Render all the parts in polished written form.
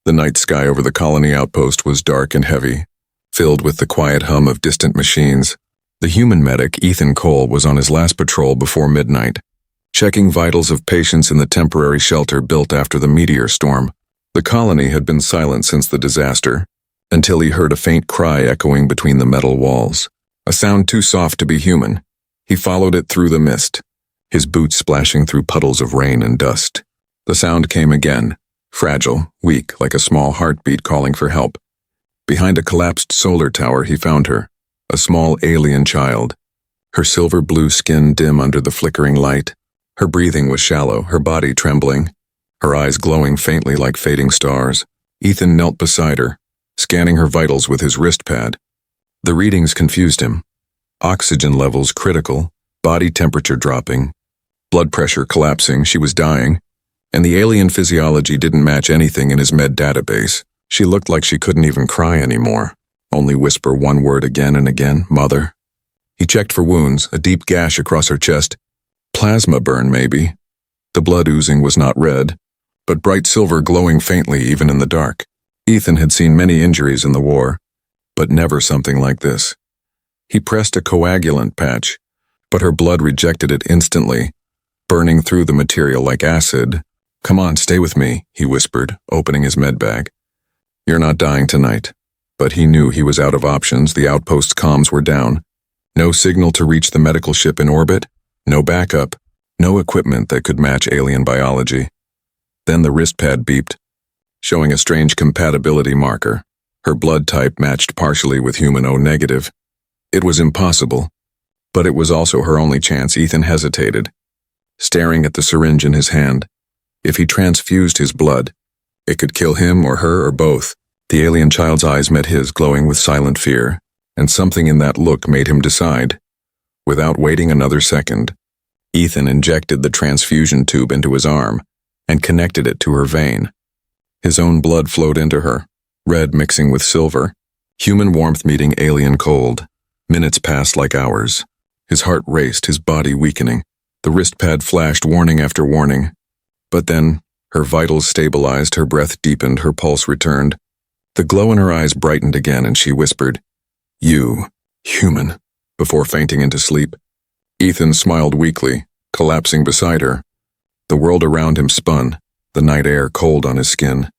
The night sky over the colony outpost was dark and heavy, filled with the quiet hum of distant machines. The human medic, Ethan Cole, was on his last patrol before midnight, checking vitals of patients in the temporary shelter built after the meteor storm. The colony had been silent since the disaster, until he heard a faint cry echoing between the metal walls. A sound too soft to be human. He followed it through the mist, his boots splashing through puddles of rain and dust. The sound came again, fragile, weak, like a small heartbeat calling for help. Behind a collapsed solar tower he found her, a small alien child, her silver blue skin dim under the flickering light. Her breathing was shallow, her body trembling, her eyes glowing faintly like fading stars. Ethan knelt beside her, scanning her vitals with his wrist pad. The readings confused him. Oxygen levels critical, body temperature dropping, blood pressure collapsing, she was dying, and the alien physiology didn't match anything in his med database. She looked like she couldn't even cry anymore, only whisper one word again and again, "Mother." He checked for wounds, a deep gash across her chest. Plasma burn, maybe. The blood oozing was not red, but bright silver glowing faintly even in the dark. Ethan had seen many injuries in the war, but never something like this. He pressed a coagulant patch, but her blood rejected it instantly, burning through the material like acid. "Come on, stay with me," he whispered, opening his med bag. "You're not dying tonight." But he knew he was out of options. The outpost's comms were down. No signal to reach the medical ship in orbit, no backup, no equipment that could match alien biology. Then the wrist pad beeped, showing a strange compatibility marker. Her blood type matched partially with human O-negative. It was impossible, but it was also her only chance. Ethan hesitated, staring at the syringe in his hand. If he transfused his blood, it could kill him or her or both. The alien child's eyes met his, glowing with silent fear, and something in that look made him decide. Without waiting another second, Ethan injected the transfusion tube into his arm and connected it to her vein. His own blood flowed into her, red mixing with silver, human warmth meeting alien cold. Minutes passed like hours. His heart raced, his body weakening. The wrist pad flashed warning after warning. But then, her vitals stabilized, her breath deepened, her pulse returned. The glow in her eyes brightened again, and she whispered, "You, human," before fainting into sleep. Ethan smiled weakly, collapsing beside her. The world around him spun, the night air cold on his skin.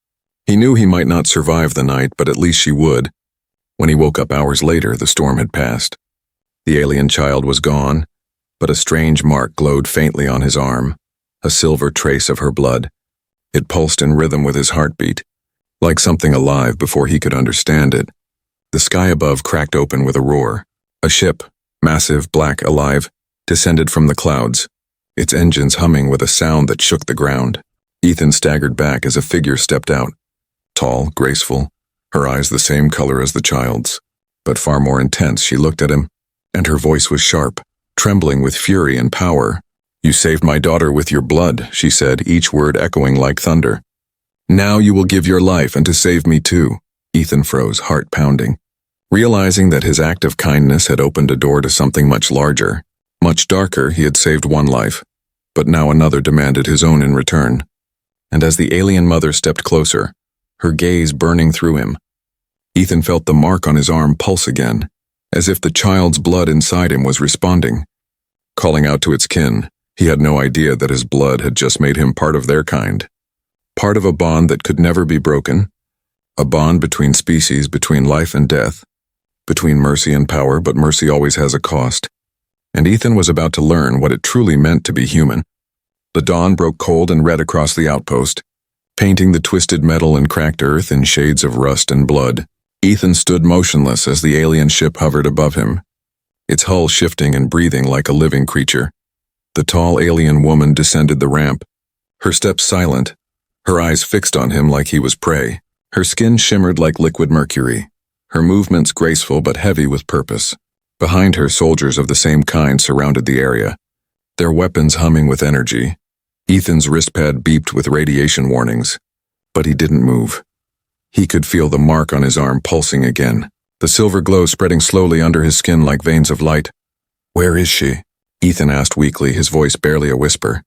He knew he might not survive the night, but at least she would. When he woke up hours later, the storm had passed. The alien child was gone, but a strange mark glowed faintly on his arm, a silver trace of her blood. It pulsed in rhythm with his heartbeat, like something alive before he could understand it. The sky above cracked open with a roar. A ship, massive, black, alive, descended from the clouds, its engines humming with a sound that shook the ground. Ethan staggered back as a figure stepped out. Tall, graceful, her eyes the same color as the child's, but far more intense. She looked at him, and her voice was sharp, trembling with fury and power. "You saved my daughter with your blood," she said, each word echoing like thunder. "Now you will give your life, and to save me too." Ethan froze, heart pounding, realizing that his act of kindness had opened a door to something much larger, much darker. He had saved one life, but now another demanded his own in return. And as the alien mother stepped closer, her gaze burning through him, Ethan felt the mark on his arm pulse again, as if the child's blood inside him was responding, calling out to its kin. He had no idea that his blood had just made him part of their kind, part of a bond that could never be broken, a bond between species, between life and death, between mercy and power, but mercy always has a cost. And Ethan was about to learn what it truly meant to be human. The dawn broke cold and red across the outpost, painting the twisted metal and cracked earth in shades of rust and blood. Ethan stood motionless as the alien ship hovered above him, its hull shifting and breathing like a living creature. The tall alien woman descended the ramp, her steps silent, her eyes fixed on him like he was prey. Her skin shimmered like liquid mercury, her movements graceful but heavy with purpose. Behind her, soldiers of the same kind surrounded the area, their weapons humming with energy. Ethan's wristpad beeped with radiation warnings, but he didn't move. He could feel the mark on his arm pulsing again, the silver glow spreading slowly under his skin like veins of light. "Where is she?" Ethan asked weakly, his voice barely a whisper.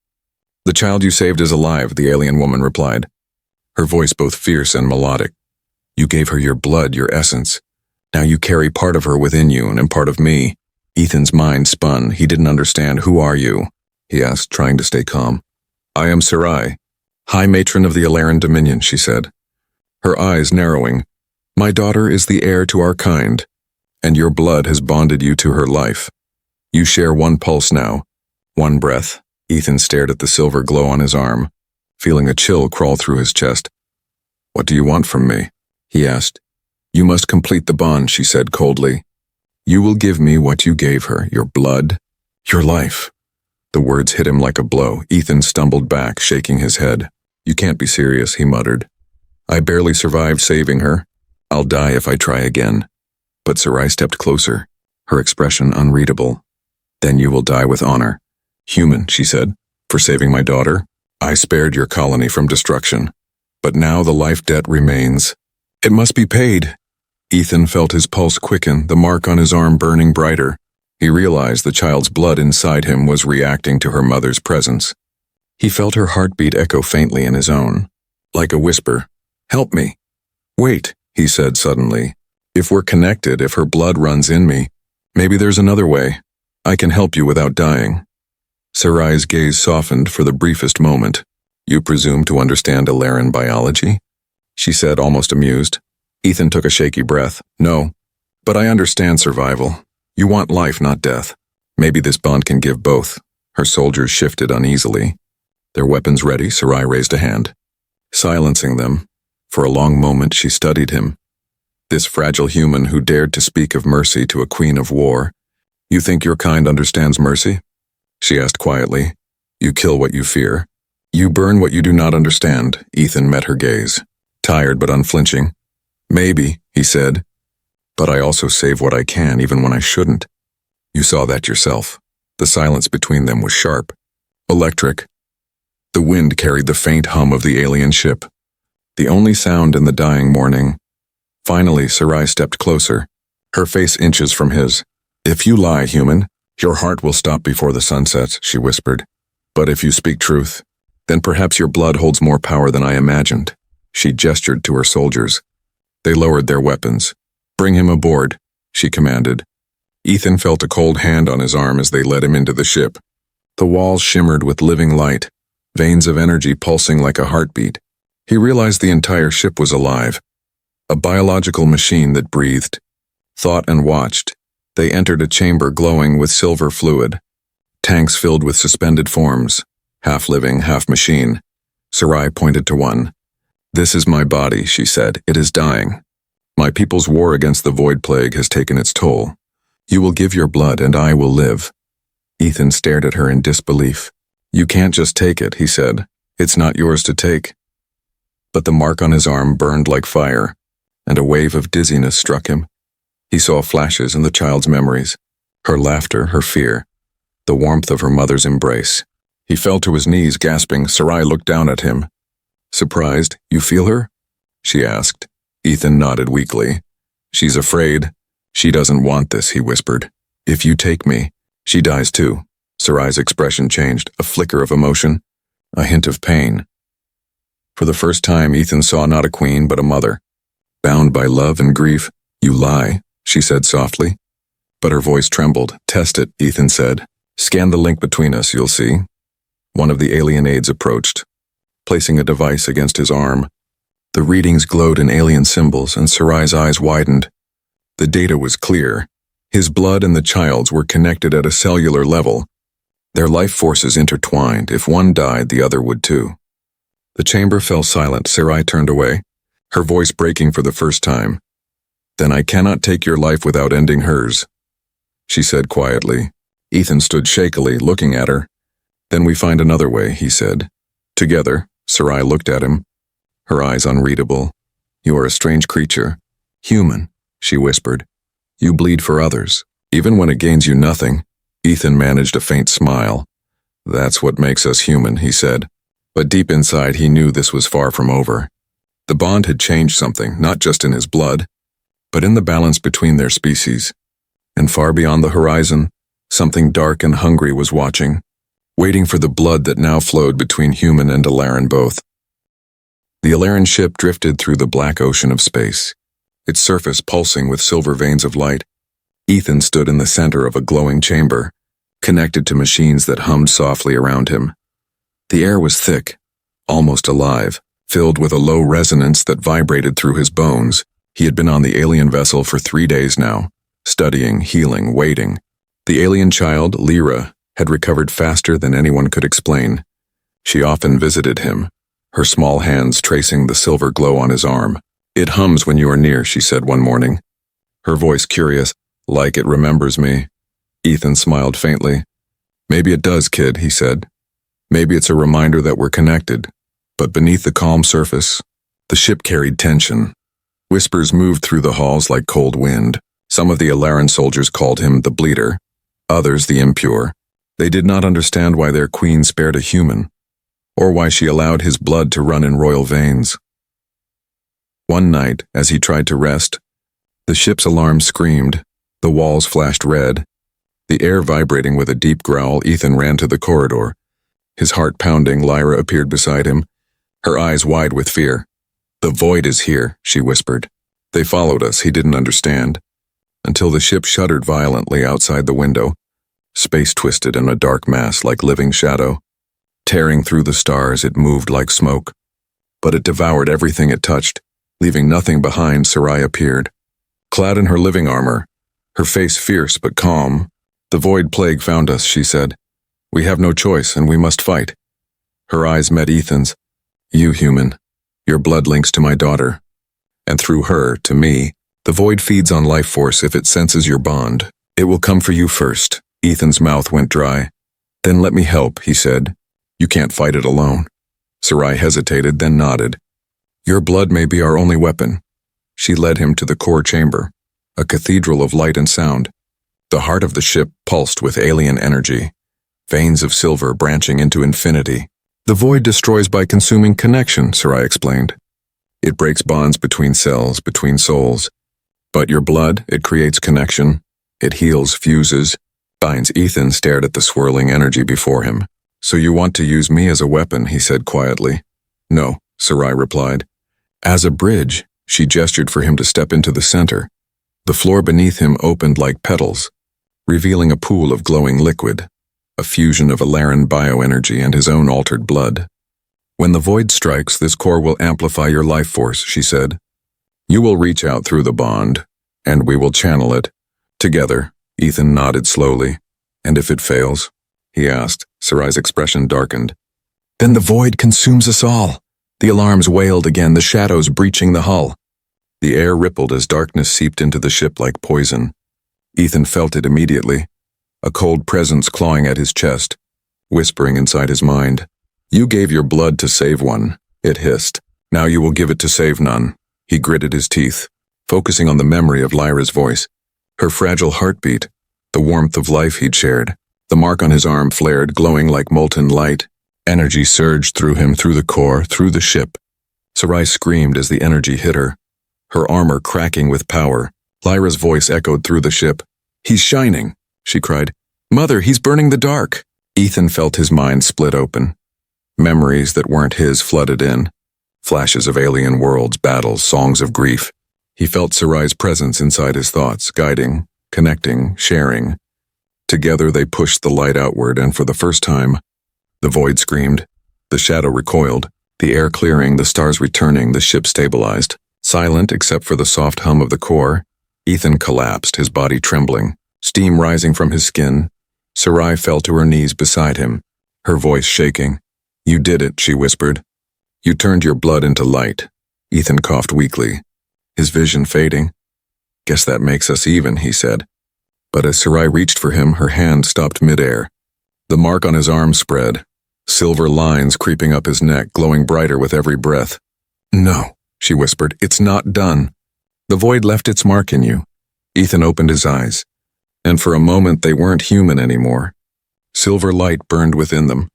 "The child you saved is alive," the alien woman replied. her voice both fierce and melodic. You gave her your blood, your essence. Now you carry part of her within you and part of me. Ethan's mind spun. He didn't understand. Who are you? He asked, trying to stay calm. I am Sarai, High Matron of the Alaran Dominion, she said, her eyes narrowing. My daughter is the heir to our kind, and your blood has bonded you to her life. You share one pulse now, one breath. Ethan stared at the silver glow on his arm, feeling a chill crawl through his chest. What do you want from me? He asked. You must complete the bond, she said coldly. You will give me what you gave her, your blood, your life. The words hit him like a blow. Ethan stumbled back, shaking his head. You can't be serious, he muttered. I barely survived saving her. I'll die if I try again. But Sarai stepped closer, her expression unreadable. Then you will die with honor. Human, she said, for saving my daughter. I spared your colony from destruction. But now the life debt remains. It must be paid. Ethan felt his pulse quicken, the mark on his arm burning brighter. He realized the child's blood inside him was reacting to her mother's presence. He felt her heartbeat echo faintly in his own, like a whisper. Help me. Wait, he said suddenly. If we're connected, if her blood runs in me, maybe there's another way. I can help you without dying. Sarai's gaze softened for the briefest moment. You presume to understand Alaran biology? She said, almost amused. Ethan took a shaky breath. No, but I understand survival. You want life, not death. Maybe this bond can give both. Her soldiers shifted uneasily. Their weapons ready, Sarai raised a hand. Silencing them, for a long moment she studied him. This fragile human who dared to speak of mercy to a queen of war. You think your kind understands mercy? She asked quietly. You kill what you fear. You burn what you do not understand. Ethan met her gaze, tired but unflinching. Maybe, he said, but I also save what I can even when I shouldn't. You saw that yourself. The silence between them was sharp, electric. The wind carried the faint hum of the alien ship, the only sound in the dying morning. Finally, Sarai stepped closer, her face inches from his. If you lie, human, your heart will stop before the sun sets, she whispered. But if you speak truth, then perhaps your blood holds more power than I imagined. She gestured to her soldiers. They lowered their weapons. Bring him aboard, she commanded. Ethan felt a cold hand on his arm as they led him into the ship. The walls shimmered with living light, veins of energy pulsing like a heartbeat. He realized the entire ship was alive, a biological machine that breathed, thought and watched. They entered a chamber glowing with silver fluid, tanks filled with suspended forms, half living, half machine. Sarai pointed to one. This is my body, she said. It is dying. My people's war against the void plague has taken its toll. You will give your blood and I will live. Ethan stared at her in disbelief. You can't just take it, he said. It's not yours to take. But the mark on his arm burned like fire, and a wave of dizziness struck him. He saw flashes in the child's memories, her laughter, her fear, the warmth of her mother's embrace. He fell to his knees, gasping. Sarai looked down at him. Surprised, you feel her? She asked. Ethan nodded weakly. She's afraid. She doesn't want this, he whispered. If you take me, she dies too. Sarai's expression changed, a flicker of emotion, a hint of pain. For the first time, Ethan saw not a queen, but a mother. Bound by love and grief. You lie, she said softly. But her voice trembled. Test it, Ethan said. Scan the link between us, you'll see. One of the alien aides approached, placing a device against his arm. The readings glowed in alien symbols, and Sarai's eyes widened. The data was clear. His blood and the child's were connected at a cellular level. Their life forces intertwined. If one died, the other would too. The chamber fell silent. Sarai turned away, her voice breaking for the first time. Then I cannot take your life without ending hers, she said quietly. Ethan stood shakily, looking at her. Then we find another way, he said. Together, Sarai looked at him, her eyes unreadable. You are a strange creature. Human, she whispered. You bleed for others, even when it gains you nothing. Ethan managed a faint smile. That's what makes us human, he said. But deep inside he knew this was far from over. The bond had changed something, not just in his blood, but in the balance between their species. And far beyond the horizon, something dark and hungry was watching, waiting for the blood that now flowed between human and Alaran both. The Alaran ship drifted through the black ocean of space, its surface pulsing with silver veins of light. Ethan stood in the center of a glowing chamber, connected to machines that hummed softly around him. The air was thick, almost alive, filled with a low resonance that vibrated through his bones. He had been on the alien vessel for 3 days now, studying, healing, waiting. The alien child, Lyra, had recovered faster than anyone could explain. She often visited him, her small hands tracing the silver glow on his arm. "It hums when you are near," she said one morning, her voice curious, "like it remembers me." Ethan smiled faintly. "Maybe it does, kid," he said. "Maybe it's a reminder that we're connected." But beneath the calm surface, the ship carried tension. Whispers moved through the halls like cold wind. Some of the Alaran soldiers called him the bleeder, others the impure. They did not understand why their queen spared a human, or why she allowed his blood to run in royal veins. One night, as he tried to rest, the ship's alarm screamed, the walls flashed red. The air vibrating with a deep growl, Ethan ran to the corridor. His heart pounding, Lyra appeared beside him, her eyes wide with fear. "The void is here," she whispered. "They followed us," he didn't understand, until the ship shuddered violently outside the window. Space twisted in a dark mass like living shadow. Tearing through the stars, it moved like smoke. But it devoured everything it touched, leaving nothing behind. Sarai appeared, clad in her living armor, her face fierce but calm. "The void plague found us," she said. "We have no choice, and we must fight." Her eyes met Ethan's. "You, human, your blood links to my daughter, and through her, to me. The void feeds on life force if it senses your bond. It will come for you first." Ethan's mouth went dry. "Then let me help," he said. "You can't fight it alone." Sarai hesitated, then nodded. "Your blood may be our only weapon." She led him to the core chamber, a cathedral of light and sound. The heart of the ship pulsed with alien energy, veins of silver branching into infinity. "The void destroys by consuming connection," Sarai explained. "It breaks bonds between cells, between souls. But your blood, it creates connection. It heals, fuses, binds." Ethan stared at the swirling energy before him. "So you want to use me as a weapon," he said quietly. "No," Sarai replied. "As a bridge." She gestured for him to step into the center. The floor beneath him opened like petals, revealing a pool of glowing liquid, a fusion of Alaran bioenergy and his own altered blood. "When the void strikes, this core will amplify your life force," she said. "You will reach out through the bond, and we will channel it. Together." Ethan nodded slowly. "And if it fails?" he asked. Sarai's expression darkened. "Then the void consumes us all." The alarms wailed again, the shadows breaching the hull. The air rippled as darkness seeped into the ship like poison. Ethan felt it immediately, a cold presence clawing at his chest, whispering inside his mind. "You gave your blood to save one," it hissed. "Now you will give it to save none." He gritted his teeth, focusing on the memory of Lyra's voice, her fragile heartbeat, the warmth of life he'd shared. The mark on his arm flared, glowing like molten light. Energy surged through him, through the core, through the ship. Sarai screamed as the energy hit her, her armor cracking with power. Lyra's voice echoed through the ship. "He's shining," she cried. "Mother, he's burning the dark." Ethan felt his mind split open. Memories that weren't his flooded in. Flashes of alien worlds, battles, songs of grief. He felt Sarai's presence inside his thoughts, guiding, connecting, sharing. Together they pushed the light outward, and for the first time, the void screamed. The shadow recoiled, the air clearing, the stars returning, the ship stabilized. Silent except for the soft hum of the core, Ethan collapsed, his body trembling, steam rising from his skin. Sarai fell to her knees beside him, her voice shaking. "You did it," she whispered. "You turned your blood into light." Ethan coughed weakly, his vision fading. "Guess that makes us even," he said. But as Sarai reached for him, her hand stopped midair. The mark on his arm spread, silver lines creeping up his neck, glowing brighter with every breath. "No," she whispered, "it's not done. The void left its mark in you." Ethan opened his eyes, and for a moment they weren't human anymore. Silver light burned within them,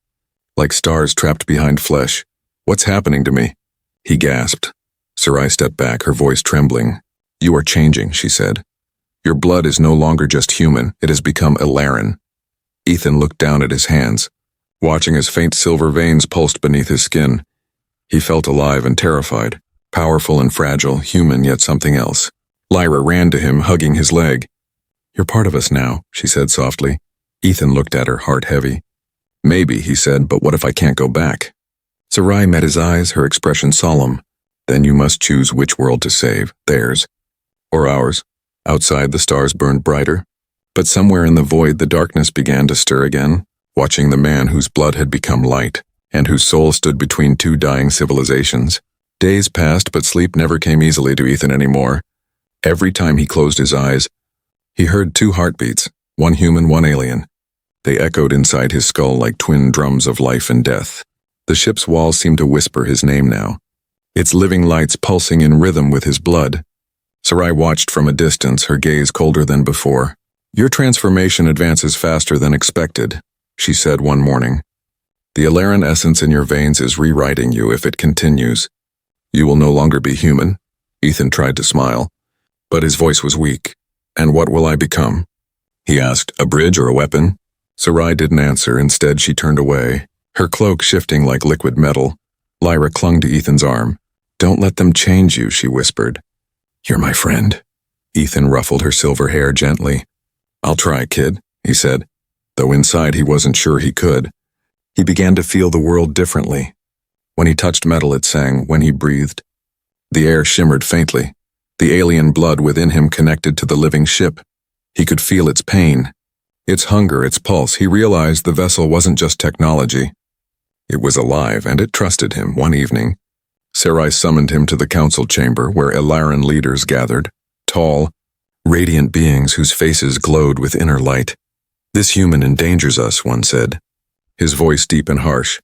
like stars trapped behind flesh. "What's happening to me?" he gasped. Sarai stepped back, her voice trembling. "You are changing," she said. "Your blood is no longer just human, it has become Alaran." Ethan looked down at his hands, watching as faint silver veins pulsed beneath his skin. He felt alive and terrified, powerful and fragile, human yet something else. Lyra ran to him, hugging his leg. "You're part of us now," she said softly. Ethan looked at her, heart heavy. "Maybe," he said, "but what if I can't go back?" Sarai met his eyes, her expression solemn. "Then you must choose which world to save, theirs or ours." Outside, the stars burned brighter. But somewhere in the void, the darkness began to stir again, watching the man whose blood had become light, and whose soul stood between two dying civilizations. Days passed, but sleep never came easily to Ethan anymore. Every time he closed his eyes, he heard two heartbeats, one human, one alien. They echoed inside his skull like twin drums of life and death. The ship's walls seemed to whisper his name now, its living lights pulsing in rhythm with his blood. Sarai watched from a distance, her gaze colder than before. "Your transformation advances faster than expected," she said one morning. "The Alaran essence in your veins is rewriting you if it continues. You will no longer be human." Ethan tried to smile, but his voice was weak. "And what will I become?" he asked. "A bridge or a weapon?" Sarai didn't answer. Instead, she turned away, her cloak shifting like liquid metal. Lyra clung to Ethan's arm. "Don't let them change you," she whispered. "You're my friend." Ethan ruffled her silver hair gently. "I'll try, kid," he said, though inside he wasn't sure he could. He began to feel the world differently. When he touched metal, it sang. When he breathed, the air shimmered faintly. The alien blood within him connected to the living ship. He could feel its pain, its hunger, its pulse. He realized the vessel wasn't just technology. It was alive, and it trusted him. One evening, Sarai summoned him to the council chamber where Alaran leaders gathered, tall, radiant beings whose faces glowed with inner light. "This human endangers us," one said, his voice deep and harsh.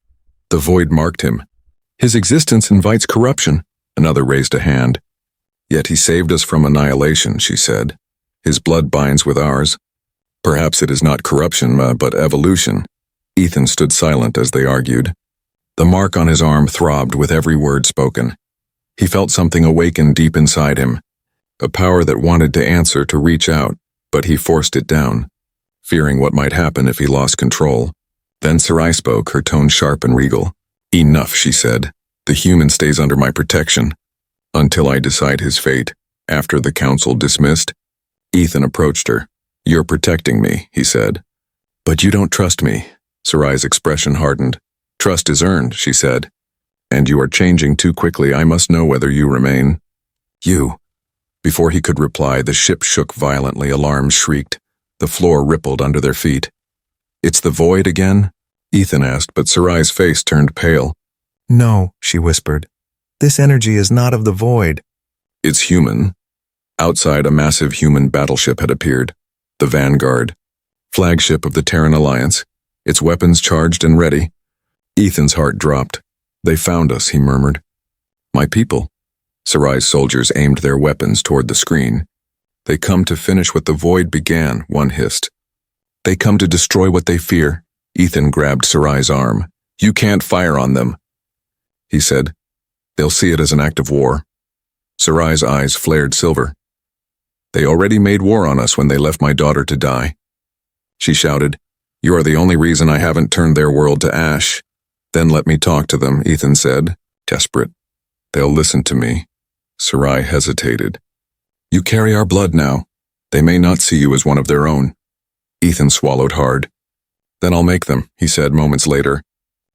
The void marked him. "His existence invites corruption," another raised a hand. "Yet he saved us from annihilation," she said. "His blood binds with ours. Perhaps it is not corruption, but evolution." Ethan stood silent as they argued. The mark on his arm throbbed with every word spoken. He felt something awaken deep inside him, a power that wanted to answer, to reach out, but he forced it down, fearing what might happen if he lost control. Then Sarai spoke, her tone sharp and regal. "Enough," she said. "The human stays under my protection until I decide his fate." After the council dismissed, Ethan approached her. "You're protecting me," he said. "But you don't trust me." Sarai's expression hardened. "Trust is earned," she said. "And you are changing too quickly. I must know whether you remain." "You." Before he could reply, the ship shook violently, alarms shrieked. The floor rippled under their feet. "It's the void again?" Ethan asked, but Sarai's face turned pale. "No," she whispered. "This energy is not of the void." "It's human." Outside, a massive human battleship had appeared. The Vanguard, flagship of the Terran Alliance, its weapons charged and ready. Ethan's heart dropped. "They found us," he murmured. "My people." Sarai's soldiers aimed their weapons toward the screen. "They come to finish what the void began," one hissed. "They come to destroy what they fear." Ethan grabbed Sarai's arm. "You can't fire on them," he said. "They'll see it as an act of war." Sarai's eyes flared silver. "They already made war on us when they left my daughter to die." She shouted, "You are the only reason I haven't turned their world to ash." "Then let me talk to them," Ethan said, desperate. "They'll listen to me." Sarai hesitated. "You carry our blood now. They may not see you as one of their own." Ethan swallowed hard. "Then I'll make them," he said moments later.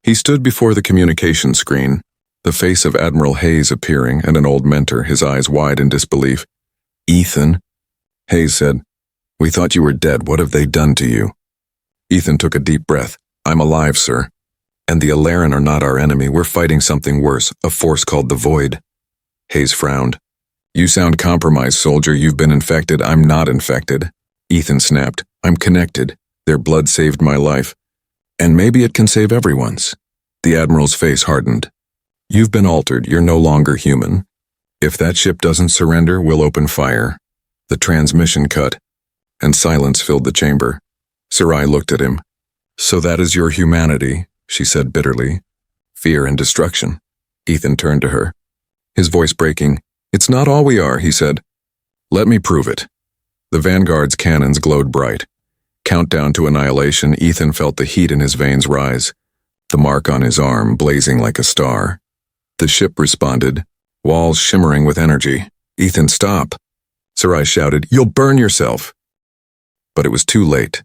He stood before the communication screen, the face of Admiral Hayes appearing, and an old mentor, his eyes wide in disbelief. "Ethan," Hayes said, "we thought you were dead. What have they done to you?" Ethan took a deep breath. "I'm alive, sir. And the Alaran are not our enemy. We're fighting something worse, a force called the Void." Hayes frowned. "You sound compromised, soldier. You've been infected." "I'm not infected." Ethan snapped. "I'm connected. Their blood saved my life. And maybe it can save everyone's." The Admiral's face hardened. "You've been altered. You're no longer human. If that ship doesn't surrender, we'll open fire." The transmission cut, and silence filled the chamber. Sarai looked at him. "So that is your humanity," she said bitterly. "Fear and destruction." Ethan turned to her, his voice breaking. "It's not all we are," he said. "Let me prove it." The Vanguard's cannons glowed bright. Countdown to annihilation. Ethan felt the heat in his veins rise, the mark on his arm blazing like a star. The ship responded, walls shimmering with energy. "Ethan, stop!" Sarai shouted. "You'll burn yourself!" But it was too late.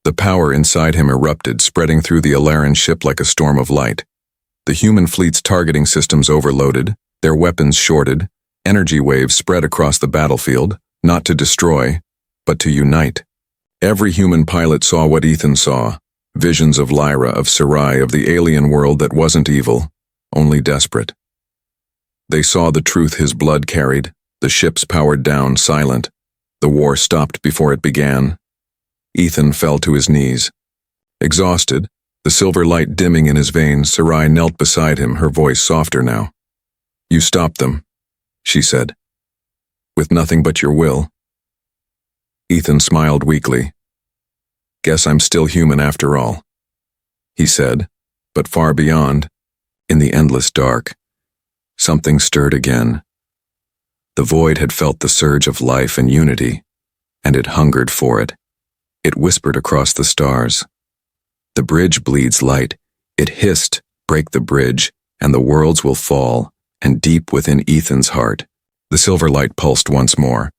The power inside him erupted, spreading through the Alaran ship like a storm of light. The human fleet's targeting systems overloaded, their weapons shorted, energy waves spread across the battlefield, not to destroy, but to unite. Every human pilot saw what Ethan saw, visions of Lyra, of Sarai, of the alien world that wasn't evil, only desperate. They saw the truth his blood carried, the ships powered down, silent. The war stopped before it began. Ethan fell to his knees. Exhausted, the silver light dimming in his veins, Sarai knelt beside him, her voice softer now. "You stopped them," she said. "With nothing but your will." Ethan smiled weakly. "Guess I'm still human after all," he said, but far beyond, in the endless dark, something stirred again. The void had felt the surge of life and unity, and it hungered for it. It whispered across the stars. "The bridge bleeds light." It hissed, "Break the bridge, and the worlds will fall," and deep within Ethan's heart, the silver light pulsed once more,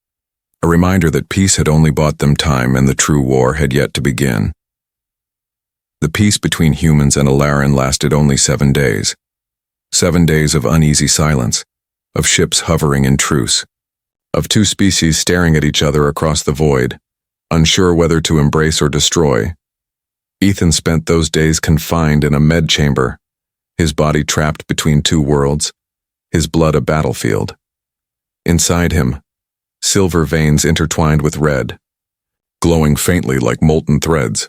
a reminder that peace had only bought them time and the true war had yet to begin. The peace between humans and Alaran lasted only 7 days. 7 days of uneasy silence, of ships hovering in truce, of two species staring at each other across the void, unsure whether to embrace or destroy. Ethan spent those days confined in a med chamber, his body trapped between two worlds, his blood a battlefield. Inside him, silver veins intertwined with red, glowing faintly like molten threads.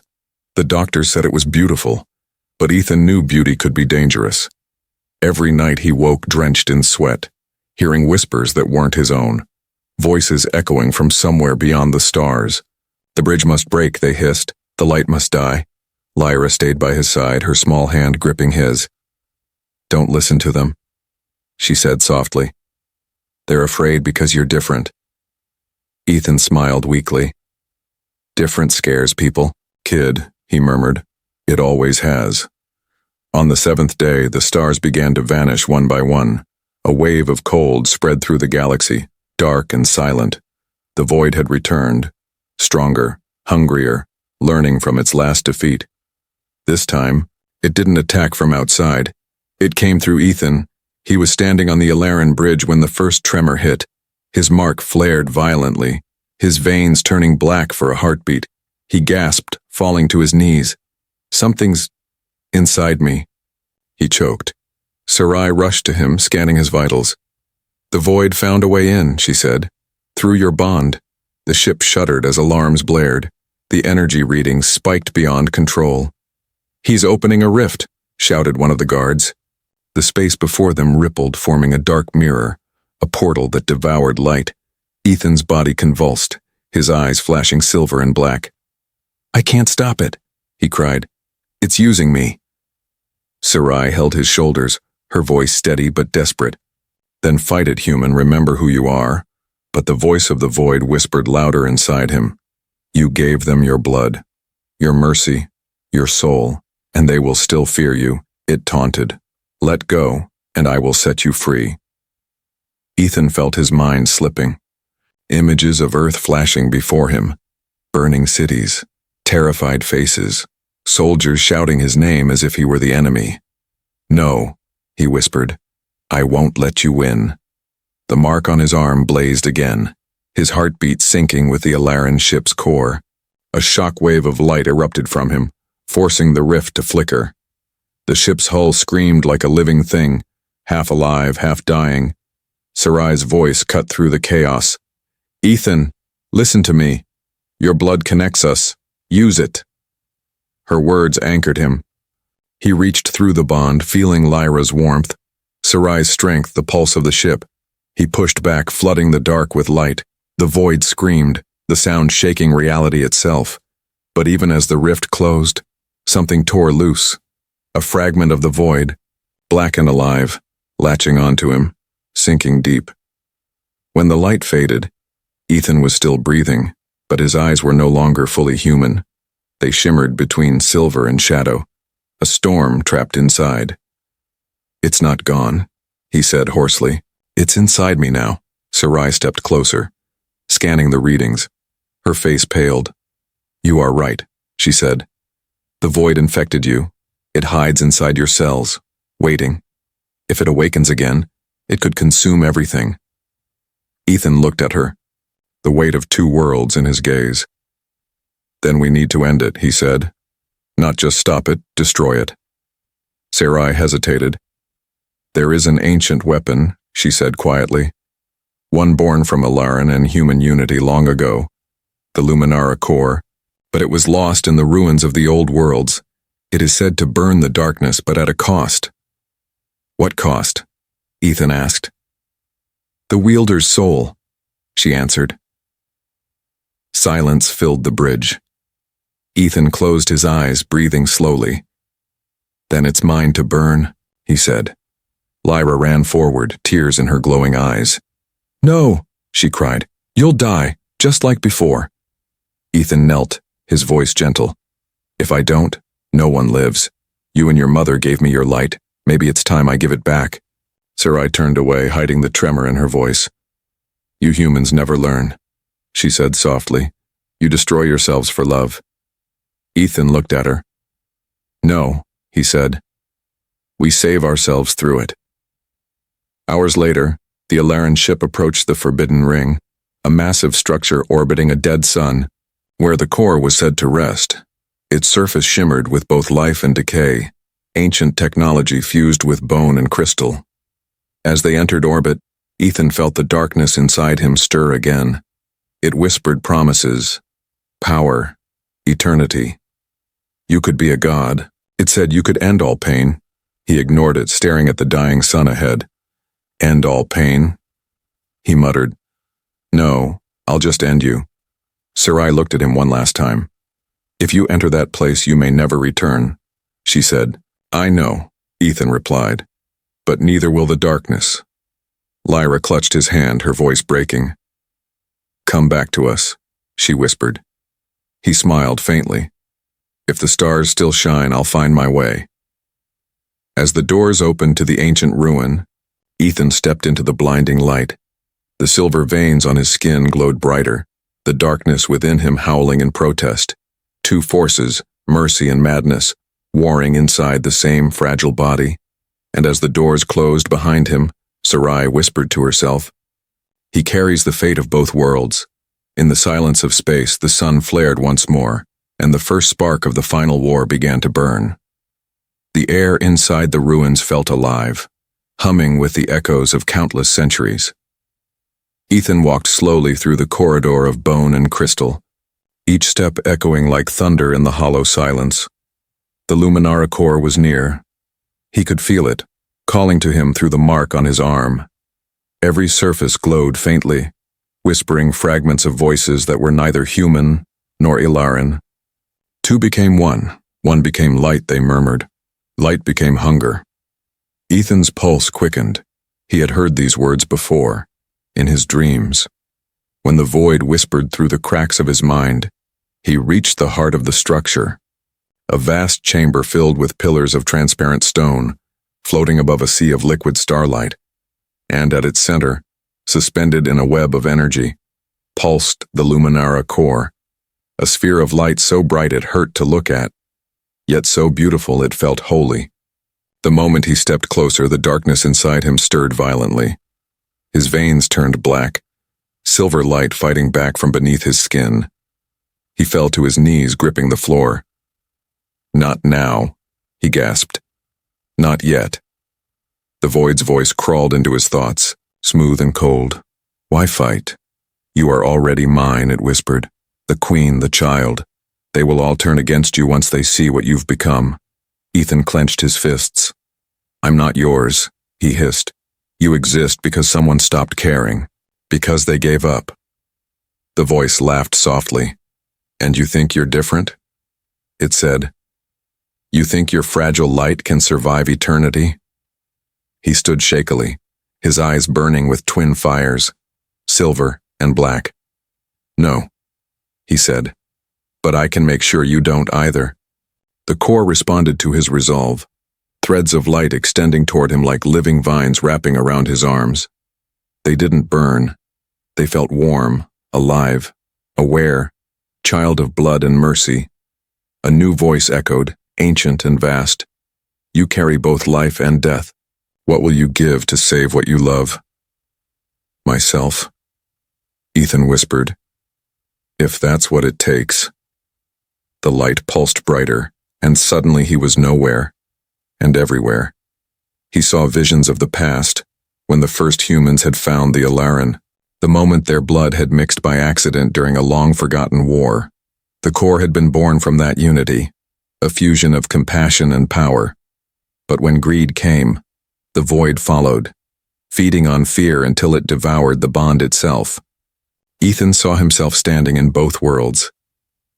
The doctors said it was beautiful, but Ethan knew beauty could be dangerous. Every night he woke drenched in sweat, hearing whispers that weren't his own, voices echoing from somewhere beyond the stars. "The bridge must break," they hissed. "The light must die." Lyra stayed by his side, her small hand gripping his. "Don't listen to them," she said softly. "They're afraid because you're different." Ethan smiled weakly. "Different scares people, kid," he murmured. "It always has." On the 7th day, the stars began to vanish one by one. A wave of cold spread through the galaxy, dark and silent. The void had returned, stronger, hungrier, learning from its last defeat. This time, it didn't attack from outside. It came through Ethan. He was standing on the Alaran bridge when the first tremor hit. His mark flared violently, his veins turning black for a heartbeat. He gasped, falling to his knees. "Something's inside me," he choked. Sarai rushed to him, scanning his vitals. "The void found a way in," she said. "Through your bond." The ship shuddered as alarms blared. The energy readings spiked beyond control. "He's opening a rift," shouted one of the guards. The space before them rippled, forming a dark mirror, a portal that devoured light. Ethan's body convulsed, his eyes flashing silver and black. "I can't stop it," he cried. "It's using me." Sarai held his shoulders, her voice steady but desperate. "Then fight it, human, remember who you are." But the voice of the void whispered louder inside him. "You gave them your blood, your mercy, your soul, and they will still fear you," it taunted. "Let go, and I will set you free." Ethan felt his mind slipping. Images of Earth flashing before him. Burning cities, terrified faces, soldiers shouting his name as if he were the enemy. "No," he whispered. "I won't let you win." The mark on his arm blazed again, his heartbeat sinking with the Alaran ship's core. A shock wave of light erupted from him, forcing the rift to flicker. The ship's hull screamed like a living thing, half alive, half dying. Sarai's voice cut through the chaos. "Ethan, listen to me. Your blood connects us. Use it." Her words anchored him. He reached through the bond, feeling Lyra's warmth, Sarai's strength, the pulse of the ship. He pushed back, flooding the dark with light. The void screamed, the sound shaking reality itself. But even as the rift closed, something tore loose. A fragment of the void, black and alive, latching onto him, sinking deep. When the light faded, Ethan was still breathing, but his eyes were no longer fully human. They shimmered between silver and shadow, a storm trapped inside. "It's not gone," he said hoarsely. It's inside me now. Sarai stepped closer, scanning the readings. Her face paled. You are right, she said. The void infected you. It hides inside your cells, waiting. If it awakens again, it could consume everything. Ethan looked at her, the weight of two worlds in his gaze. Then we need to end it, he said. Not just stop it, destroy it. Sarai hesitated. There is an ancient weapon, she said quietly. One born from Ilaran and human unity long ago, the Luminara core, but it was lost in the ruins of the old worlds. It is said to burn the darkness, but at a cost. What cost? Ethan asked. The wielder's soul, she answered. Silence filled the bridge. Ethan closed his eyes, breathing slowly. Then it's mine to burn, he said. Lyra ran forward, tears in her glowing eyes. No, she cried. You'll die, just like before. Ethan knelt, his voice gentle. If I don't, no one lives. You and your mother gave me your light. Maybe it's time I give it back. Sarai turned away, hiding the tremor in her voice. You humans never learn, she said softly. You destroy yourselves for love. Ethan looked at her. No, he said. We save ourselves through it. Hours later, the Ilaran ship approached the Forbidden Ring, a massive structure orbiting a dead sun, where the core was said to rest. Its surface shimmered with both life and decay, ancient technology fused with bone and crystal. As they entered orbit, Ethan felt the darkness inside him stir again. It whispered promises, power, eternity. You could be a god. It said you could end all pain. He ignored it, staring at the dying sun ahead. End all pain? He muttered. No, I'll just end you. Sarai looked at him one last time. If you enter that place, you may never return, she said. I know, Ethan replied. But neither will the darkness. Lyra clutched his hand, her voice breaking. Come back to us, she whispered. He smiled faintly. If the stars still shine, I'll find my way. As the doors opened to the ancient ruin, Ethan stepped into the blinding light. The silver veins on his skin glowed brighter, the darkness within him howling in protest. Two forces, mercy and madness, warring inside the same fragile body. And as the doors closed behind him, Sarai whispered to herself, He carries the fate of both worlds. In the silence of space, the sun flared once more, and the first spark of the final war began to burn. The air inside the ruins felt alive, humming with the echoes of countless centuries. Ethan walked slowly through the corridor of bone and crystal, each step echoing like thunder in the hollow silence. The Luminara core was near. He could feel it, calling to him through the mark on his arm. Every surface glowed faintly, whispering fragments of voices that were neither human nor Ilaran. Two became one became light, they murmured. Light became hunger. Ethan's pulse quickened. He had heard these words before, in his dreams. When the void whispered through the cracks of his mind, he reached the heart of the structure, a vast chamber filled with pillars of transparent stone, floating above a sea of liquid starlight. And at its center, suspended in a web of energy, pulsed the Luminara core, a sphere of light so bright it hurt to look at, yet so beautiful it felt holy. The moment he stepped closer, the darkness inside him stirred violently. His veins turned black, silver light fighting back from beneath his skin. He fell to his knees, gripping the floor. Not now, he gasped. Not yet. The void's voice crawled into his thoughts, smooth and cold. Why fight? You are already mine, it whispered. The queen, the child. They will all turn against you once they see what you've become. Ethan clenched his fists. I'm not yours, he hissed. You exist because someone stopped caring, because they gave up. The voice laughed softly. And you think you're different? It said. You think your fragile light can survive eternity? He stood shakily, his eyes burning with twin fires, silver and black. No, he said, but I can make sure you don't either. The core responded to his resolve. threads of light extending toward him like living vines wrapping around his arms. They didn't burn. They felt warm, alive, aware, child of blood and mercy. A new voice echoed, ancient and vast. You carry both life and death. What will you give to save what you love? Myself, Ethan whispered. If that's what it takes. The light pulsed brighter, and suddenly he was nowhere, and everywhere. He saw visions of the past, when the first humans had found the Alaran, the moment their blood had mixed by accident during a long-forgotten war. The core had been born from that unity, a fusion of compassion and power. But when greed came, the void followed, feeding on fear until it devoured the bond itself. Ethan saw himself standing in both worlds.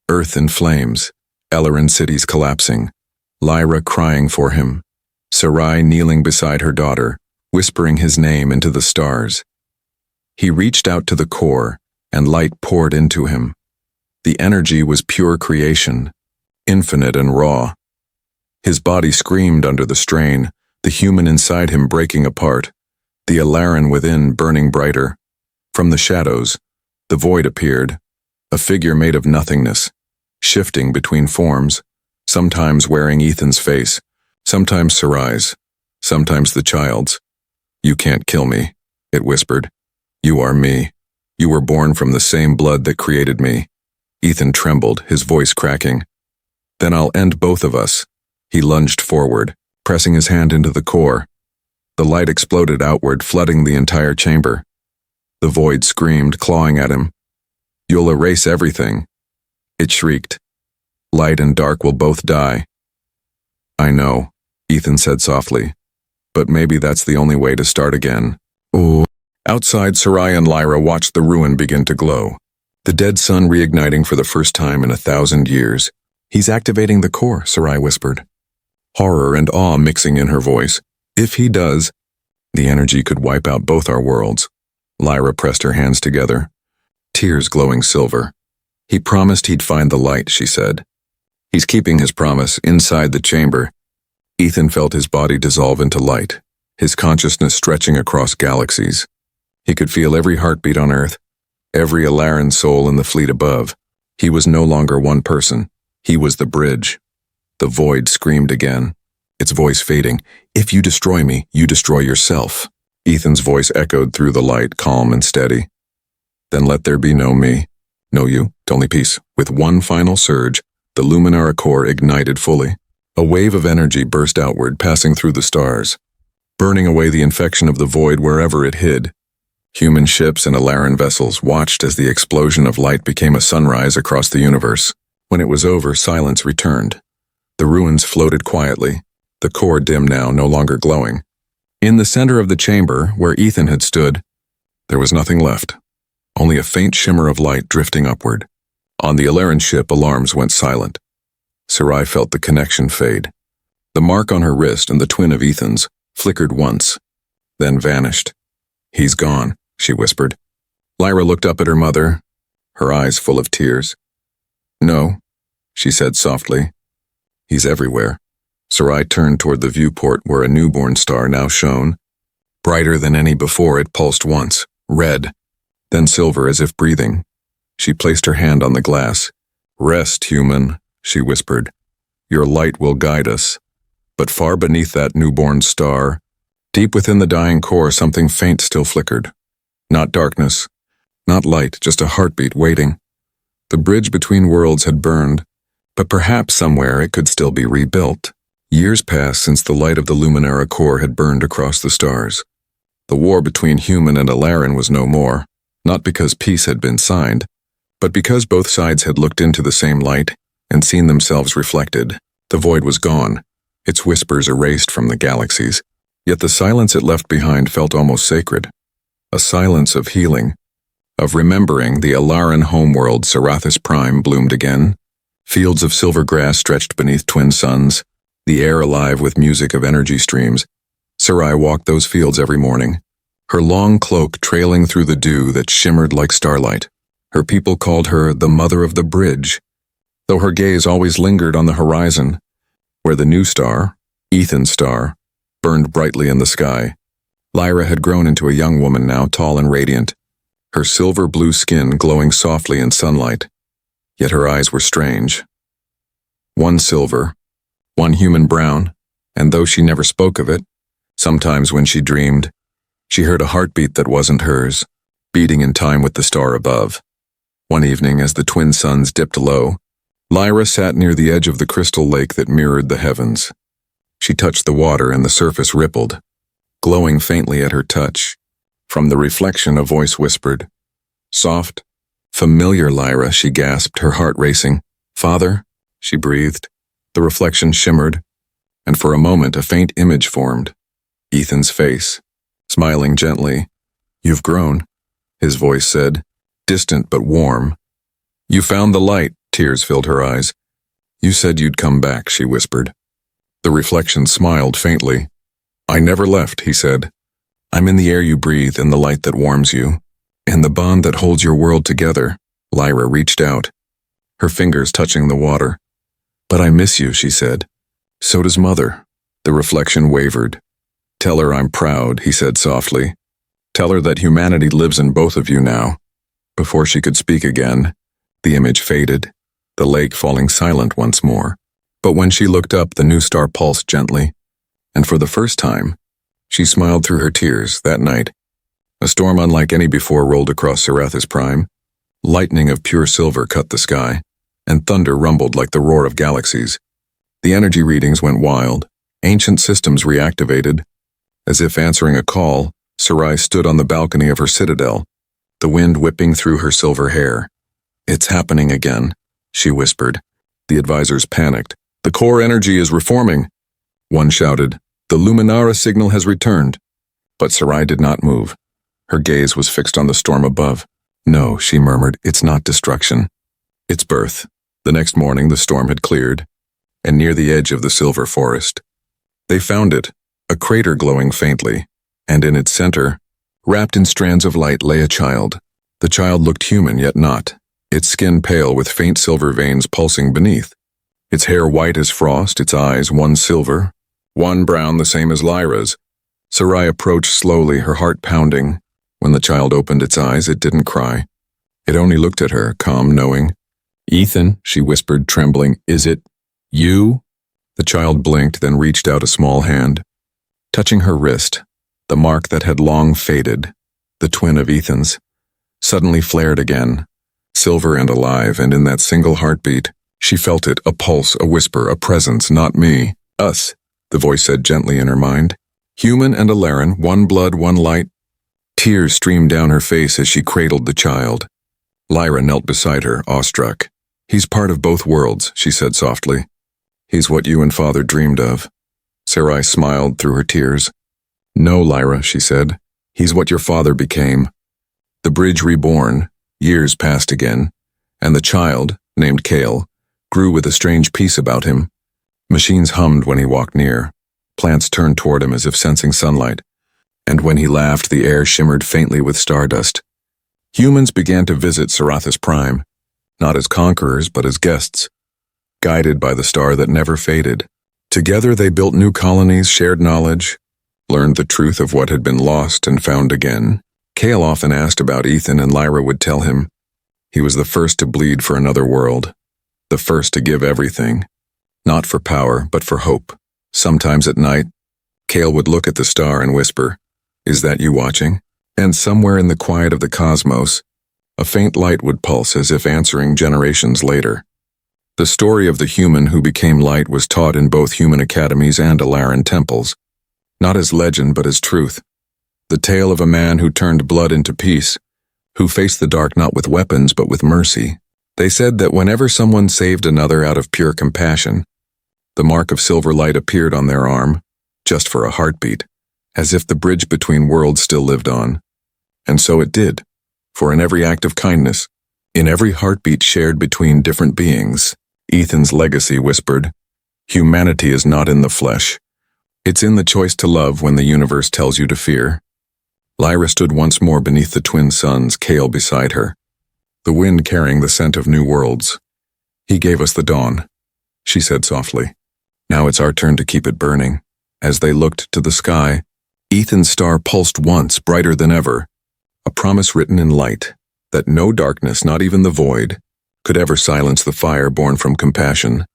Earth in flames, Alaran cities collapsing, Lyra crying for him, Sarai kneeling beside her daughter, whispering his name into the stars. He reached out to the core, and light poured into him. The energy was pure creation, infinite and raw. His body screamed under the strain, the human inside him breaking apart, the Alaran within burning brighter. From the shadows, the void appeared, a figure made of nothingness, shifting between forms, sometimes wearing Ethan's face, sometimes Sarai's, sometimes the child's. You can't kill me, it whispered. You are me. You were born from the same blood that created me. Ethan trembled, his voice cracking. Then I'll end both of us. He lunged forward, pressing his hand into the core. The light exploded outward, flooding the entire chamber. The void screamed, clawing at him. You'll erase everything. It shrieked. Light and dark will both die. I know, Ethan said softly. But maybe that's the only way to start again. Oh. Outside, Sarai and Lyra watched the ruin begin to glow. The dead sun reigniting for the first time in 1,000 years. He's activating the core, Sarai whispered. Horror and awe mixing in her voice. If he does, the energy could wipe out both our worlds. Lyra pressed her hands together, tears glowing silver. He promised he'd find the light, she said. He's keeping his promise inside the chamber. Ethan felt his body dissolve into light, his consciousness stretching across galaxies. He could feel every heartbeat on Earth, every Alaran soul in the fleet above. He was no longer one person. He was the bridge. The void screamed again, its voice fading. If you destroy me, you destroy yourself. Ethan's voice echoed through the light, calm and steady. Then let there be no me, no you, only peace. With one final surge, the Luminara core ignited fully. A wave of energy burst outward, passing through the stars, burning away the infection of the void wherever it hid. Human ships and Alaran vessels watched as the explosion of light became a sunrise across the universe. When it was over, silence returned. The ruins floated quietly, the core dim now, no longer glowing. In the center of the chamber, where Ethan had stood, there was nothing left, only a faint shimmer of light drifting upward. On the Alaran ship, alarms went silent. Sarai felt the connection fade. The mark on her wrist and the twin of Ethan's flickered once, then vanished. He's gone, she whispered. Lyra looked up at her mother, her eyes full of tears. No, she said softly. He's everywhere. Sarai turned toward the viewport where a newborn star now shone. Brighter than any before, it pulsed once, red, then silver as if breathing. She placed her hand on the glass. Rest, human, she whispered. Your light will guide us. But far beneath that newborn star, deep within the dying core, something faint still flickered. Not darkness, not light, just a heartbeat waiting. The bridge between worlds had burned, but perhaps somewhere it could still be rebuilt. Years passed since the light of the Luminara core had burned across the stars. The war between human and Alaran was no more, not because peace had been signed, but because both sides had looked into the same light and seen themselves reflected. The void was gone, its whispers erased from the galaxies. Yet the silence it left behind felt almost sacred. A silence of healing, of remembering. The Alaran homeworld, Sarathis Prime, bloomed again. Fields of silver grass stretched beneath twin suns, the air alive with music of energy streams. Sarai walked those fields every morning, her long cloak trailing through the dew that shimmered like starlight. Her people called her the Mother of the Bridge, though her gaze always lingered on the horizon, where the new star, Ethan's star, burned brightly in the sky. Lyra had grown into a young woman now, tall and radiant, her silver-blue skin glowing softly in sunlight. Yet her eyes were strange. One silver, one human brown, and though she never spoke of it, sometimes when she dreamed, she heard a heartbeat that wasn't hers, beating in time with the star above. One evening, as the twin suns dipped low, Lyra sat near the edge of the crystal lake that mirrored the heavens. She touched the water and the surface rippled, glowing faintly at her touch. From the reflection, a voice whispered, "Soft, familiar Lyra," she gasped, her heart racing. "Father," she breathed. The reflection shimmered, and for a moment a faint image formed. Ethan's face, smiling gently. "You've grown," his voice said, distant but warm. "You found the light," tears filled her eyes. "You said you'd come back," she whispered. The reflection smiled faintly. "I never left," he said. "I'm in the air you breathe, in the light that warms you, in the bond that holds your world together." Lyra reached out, her fingers touching the water. "But I miss you," she said. "So does Mother." The reflection wavered. "Tell her I'm proud," he said softly. "Tell her that humanity lives in both of you now." Before she could speak again, the image faded, the lake falling silent once more. But when she looked up, the new star pulsed gently, and for the first time, she smiled through her tears. That night, a storm unlike any before rolled across Serapis Prime. Lightning of pure silver cut the sky, and thunder rumbled like the roar of galaxies. The energy readings went wild, ancient systems reactivated. As if answering a call, Sarai stood on the balcony of her citadel, the wind whipping through her silver hair. "It's happening again," she whispered. The advisors panicked. "The core energy is reforming." One shouted, "The Luminara signal has returned." But Sarai did not move. Her gaze was fixed on the storm above. "No," she murmured, "it's not destruction. It's birth." The next morning the storm had cleared, and near the edge of the silver forest, they found it, a crater glowing faintly, and in its center, wrapped in strands of light, lay a child. The child looked human, yet not, its skin pale with faint silver veins pulsing beneath, its hair white as frost, its eyes one silver, one brown, the same as Lyra's. Sarai approached slowly, her heart pounding. When the child opened its eyes, it didn't cry. It only looked at her, calm, knowing. "Ethan," she whispered, trembling, "is it you?" The child blinked, then reached out a small hand, touching her wrist. The mark that had long faded, the twin of Ethan's, suddenly flared again, silver and alive, and in that single heartbeat, she felt it, a pulse, a whisper, a presence. "Not me. Us," the voice said gently in her mind. "Human and Alaran, one blood, one light." Tears streamed down her face as she cradled the child. Lyra knelt beside her, awestruck. "He's part of both worlds," she said softly. "He's what you and Father dreamed of." Sarai smiled through her tears. "No, Lyra," she said. "He's what your father became." The bridge reborn, years passed again, and the child, named Kale, grew with a strange peace about him. Machines hummed when he walked near. Plants turned toward him as if sensing sunlight, and when he laughed, the air shimmered faintly with stardust. Humans began to visit Serapis Prime, not as conquerors but as guests, guided by the star that never faded. Together they built new colonies, shared knowledge, learned the truth of what had been lost and found again. Kale often asked about Ethan, and Lyra would tell him. He was the first to bleed for another world, the first to give everything, not for power, but for hope. Sometimes at night, Kale would look at the star and whisper, "Is that you watching?" And somewhere in the quiet of the cosmos, a faint light would pulse as if answering generations later. The story of the human who became light was taught in both human academies and Alaran temples, not as legend but as truth. The tale of a man who turned blood into peace, who faced the dark not with weapons but with mercy. They said that whenever someone saved another out of pure compassion, the mark of silver light appeared on their arm, just for a heartbeat, as if the bridge between worlds still lived on. And so it did, for in every act of kindness, in every heartbeat shared between different beings, Ethan's legacy whispered, "Humanity is not in the flesh. It's in the choice to love when the universe tells you to fear." Lyra stood once more beneath the twin suns, Kale beside her, the wind carrying the scent of new worlds. "He gave us the dawn," she said softly. Now it's our turn to keep it burning. As they looked to the sky, Ethan's star pulsed once, brighter than ever, a promise written in light, that no darkness, not even the void, could ever silence the fire born from compassion.